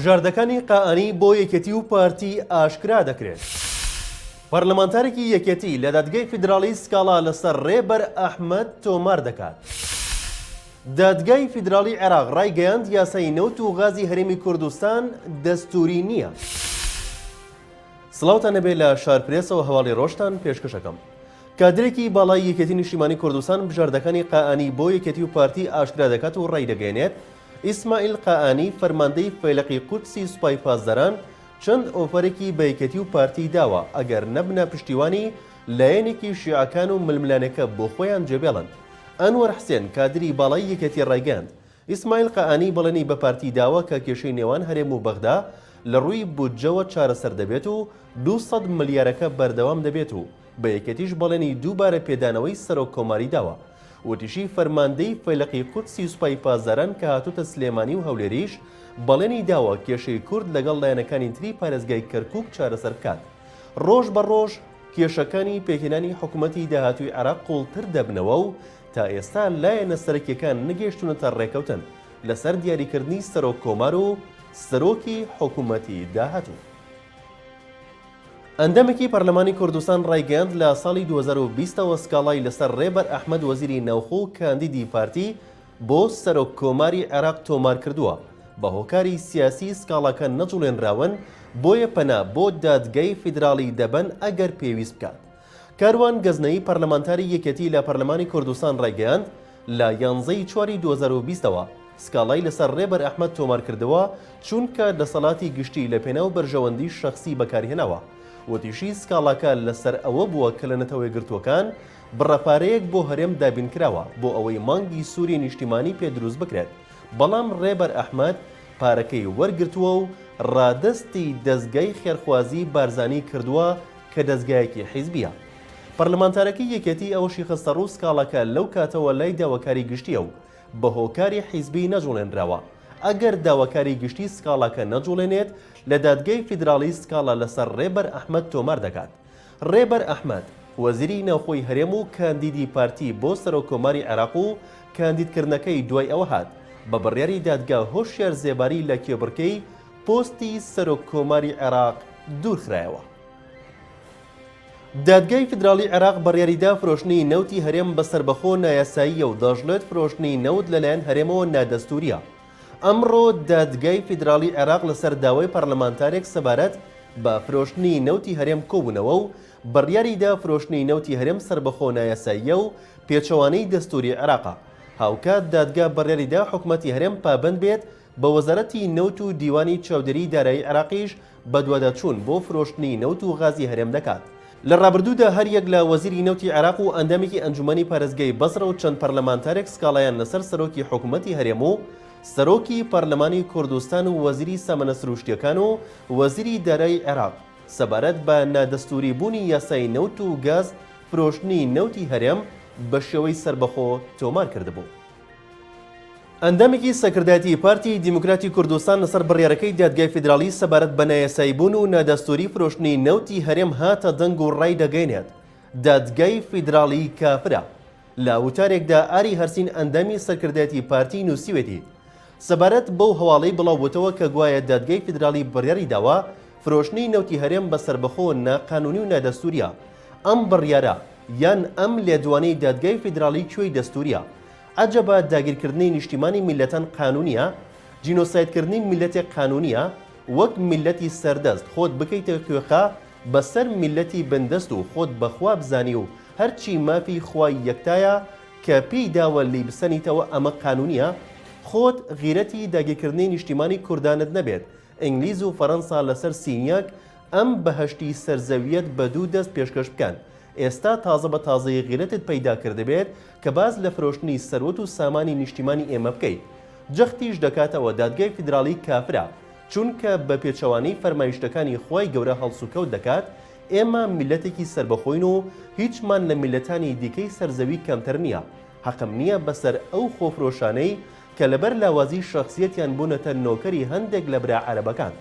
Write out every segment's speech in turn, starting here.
بژاردەکانی قائەنی بۆ یەکێتی و پارتی ئاشکرا دەکرێت. پەرلەمانتارێکی یەکێتی لە دادگای فیدراڵی سکاڵا لەسەر ڕێبەر ئەحمەد تۆمار دەکات. دادگای فیدراڵی عێراق ڕایگەیاند یاسای نەوت و غازی هەرێمی کوردستان دەستوری نییە. سڵاوتان نەبێ لە شارپرێسەوە هەواڵی ڕۆژتان پێشکەشەکەم. کادرێکی باڵای یەکێتی نیشتیمانی کوردستان بژاردەکانی قائەنی بۆ یەکێتی و پارتی ئاشکرا دەکات و ڕایدەگەێنێت ئیسماعیل قائەنی فەرماندەی فەیلقی قودسی سوپای پاسداران چەند ئۆفەرێکی بە یەکێتی و پارتی داوە ئەگەر نەبنە پشتیوانی لایەنێکی شیعەکان و ململانەکە بۆ خۆیان جێبێڵن. ئەنوەر حسێن کادری باڵای یەکێتی ڕایگەاند ئیسماعیل قائەنی بەڵێنی بە پارتی داوە کە کێشەی نێوان هەرێم و بەغدا لە ڕووی بودجەوە چارەسەر دەبێت و 200 ملیارەکە بەردەوام دەبێت و بە یەکێتیش بەڵێنی دووبارە پێدانەوەی سەرۆک کۆماری داوە. وتیشی فەرماندەی فەیلقی قودسی سوپای پاسداران کە هاتوتە سلێمانی و هەولێریش بەڵێنی داوە کێشەی کورد لەگەڵ لایەنەکانی تری پارێزگای کەرکووک چارەسەر بکات. ڕۆژ بە ڕۆژ کێشەکانی پێکهێنانی حکوومەتی داهاتووی عێراق قوڵتر دەبنەوە و تا ئێستا لایەنە سەرەکیەکان نەگەیشتونەتە ڕێکەوتن لەسەر دیاریکردنی سەرۆک کۆمار و سەرۆکی حکوومەتی داهاتوو. ئەندەمێکی پەرلەمانی کوردستان ڕایگەیاند لە ساڵی 2020ەوە سکاڵای لەسەر ڕێبەر ئەحمەد وەزیری نەوخۆ و کاندیدی پارتی بۆ سەرۆک کۆماری عێراق تۆمار کردووە. بە هۆکاری سیاسی سکاڵاکە نەجوڵێنراون بۆیە پەنا بۆ دادگای فیدراڵی دەبەن ئەگەر پێویست بکات. کاروان گەزنەی پەرلەمانتاری یەکێتی لە پەرلەمانی کوردستان ڕایگەیاند لە 11ی چواری 2020ەوە سکاڵای لەسەر ڕێبەر ئەحمەد تۆمار کردەوە چونکە دەسەڵاتی گشتی لە پێناو بەرژەوەندی شەخسی بەکارهێنەوە. وتیشی سکاڵاکە لەسەر ئەوە بووە کە لە نەتەوەی گرتوەکان بڕەپارەیەک بۆ هەرێم دابینکراوە بۆ ئەوەی مانگی سووری نیشتیمانی پێدروست بکرێت. بەڵام ڕێبەر ئەحمەد پارەکەی وەرگرتووە و ڕادستی دەستگای خێرخوازی بارزانی کردووە کە دەستگایەکی حیزبیە. پەرلەمانتارەکەی یەکێتی ئەوەشی خستە ڕوو سکاڵاکە لەو کاتەوە لای داواکاری گشتیە و بە هۆکاری حیزبی نەجوڵێنراوە. ئەگەر داواکاری گشتی سکاڵاکە نەجوڵێنێت لە دادگای فیدراڵی سکاڵا لەسەر ڕێبەر ئەحمەد تۆمار دەکات. ڕێبەر ئەحمەد وەزیری ناوخۆی هەرێم و کاندیدی پارتی بۆ سەرۆک کۆماری عێراق و کاندیدکردنەکەی دوای ئەوە هات بە بڕیاری دادگا هۆشیار زێباری لە کێبڕکەی پۆستی سەرۆک کۆماری عێراق دوورخرایەوە. دادگای فیدراڵی عێراق بڕیاریدا فرۆشتنی نەوتی هەرێم بەسەربەخۆ نایاساییە و دەژڵێت فرۆشتنی نەوت لەلایەن هەرێمەوە نادەستوریە. ئەمڕۆ دادگای فیدراڵی عێراق لەسەر داوای پەرلەمانتارێک سەبارەت بە فرۆشتنی نەوتی هەرێم کۆبوونەوە و بڕیاریدا فرۆشتنی نەوتی هەرێم سەربەخۆ نایاساییە و پێچەوانەی دەستوری عێراقە. هاوکات دادگا بڕیاریدا حکوومەتی هەرێم پابند بێت بە وەزارەتی نەوت و دیوانی چاودێری دارایی عێراقیش بە دوادەچوون بۆ فرۆشتنی نەوت و غازی هەرێم دەکات. لە ڕابردوودا هەریەک لە وەزیری نەوتی عێراق و ئەندامێکی ئەنجومەنی پارێزگای بەسڕە و چەند پەرلەمانتارێک سکاڵایان لەسەر سەرۆکی حکوومەتی هەرێم و سەرۆکی پەرلەمانی کوردستان و وەزیری سامانە سروشتیەکان و وەزیری دارایی عێراق سەبارەت بە نادەستوری بوونی یاسای نەوت و گاز فرۆشتنی نەوتی هەرێم بە شێوەی سەربەخۆ تۆمار کردبوو. ئەندامێکی سەکردایەتی پارتی دیموکراتی کوردستان لەسەر بڕیارەکەی دادگای فیدراڵی سەبارەت بە نایاساییبوون و نادەستوری فرۆشتنی نەوتی هەرێم هاتە دەنگ و ڕای دەگەێنێت. دادگای فیدراڵی کافرە. لە وتارێکدا ئاری هەرسین ئەندامی سەرکردایەتی پارتی نووسیوێتی سەبارەت بەو هەواڵەی بڵاوبووتەوە کە گوایە دادگای فیدراڵی بڕیاری داوە فرۆشتنی نەوتی هەرێم بە سەربەخۆ ناقانونی و نادەستوریە. ئەم بڕیارە یان ئەم لێدوانەی دادگای فیدراڵی کوێی دەستوریە. عەجەبە داگیرکردنی نیشتیمانی میلەتەن قانونیە، جینۆسایدکردنی میلەتێک قانونیە، وەک میلەتی سەردەست خۆت بکەیتە کوێخە بەسەر میلەتی بندەست و خۆت بەخوا بزانی و هەرچی مافی خوای یەکتایە کە پێی داوە لی بسەنیتەوە ئەمە قانونیە. خۆت غیرەتی داگیرکردنی نیشتیمانی کوردانت نەبێت ئینگلیز و فەڕەنسا لەسەر سینیاک ئەم بەهەشتی سەرزەویەت بە دوو دەست پێشکەش بکەن. ئێستا تازە بە تازەی غیرەتت پەیدا کردبێت کە باز لە فرۆشتنی سەروەت و سامانی نیشتیمانی ئێمە بکەیت. جەختیش دەکاتەوە دادگای فیدراڵی کافرە چونکە بە پێچەوانەی فەرمایشتەکانی خۆی گەورە هەڵسوکەوت دەکات. ئێمە میلەتێکی سربەخۆین و هیچمان لە میلەتانی دیکەی سەرزەوی کەمتر نییە. حەقم نییە بەسەر ئەو خۆفرۆشانەی کە لەبەر لاوازی شەخسیەتیان بوونەتە نۆکەری هەندێک لە برا عەرەبەکان.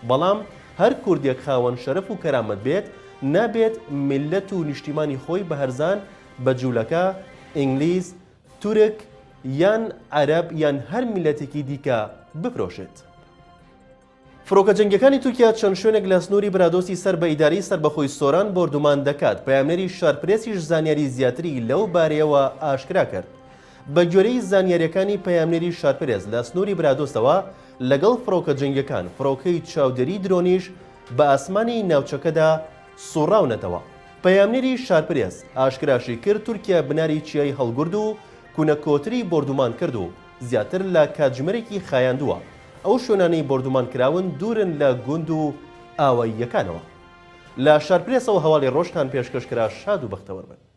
بەڵام هەر کوردێک خاوەن شەرەف و کەرامەت بێت نابێت میلەت و نیشتیمانی خۆی بە هەرزان بە جوولەکە ئینگلیز، تورک یان عەرەب یان هەر میلەتێکی دیکە بفرۆشێت. فڕۆکە جەنگەکانی تورکیا چەند شوێنێک لە سنووری برادۆسی سەر بە ئیداری سەربەخۆی سۆران بردومان دەکات. پەیامنەری شارپرێسیش زانیاری زیاتری لەو بارەیەوە ئاشکرا کرد. بە گوێرەی زانیاریەکانی پەیامنەری شارپرێز لە سنووری برادۆسەوە لەگەڵ فڕۆکە جەنگەکان فڕۆکەی چاودێری درۆنیش بە ئاسمانی ناوچەکەدا سوڕاونەتەوە. پەیامنەری شارپرێز ئاشکراشی کرد تورکیا بناری چیای هەڵگورد و کوونەکۆتری بردومان کرد و زیاتر لە کاتژمێرێکی خایاندووە. ئەو شوێنانەی بردومان کراون دوورن لە گوند و ئاواییەکانەوە. لە شارپرێسەوە هەواڵی ڕۆژتان پێشکەشکرا شاد و بەختەوەربن.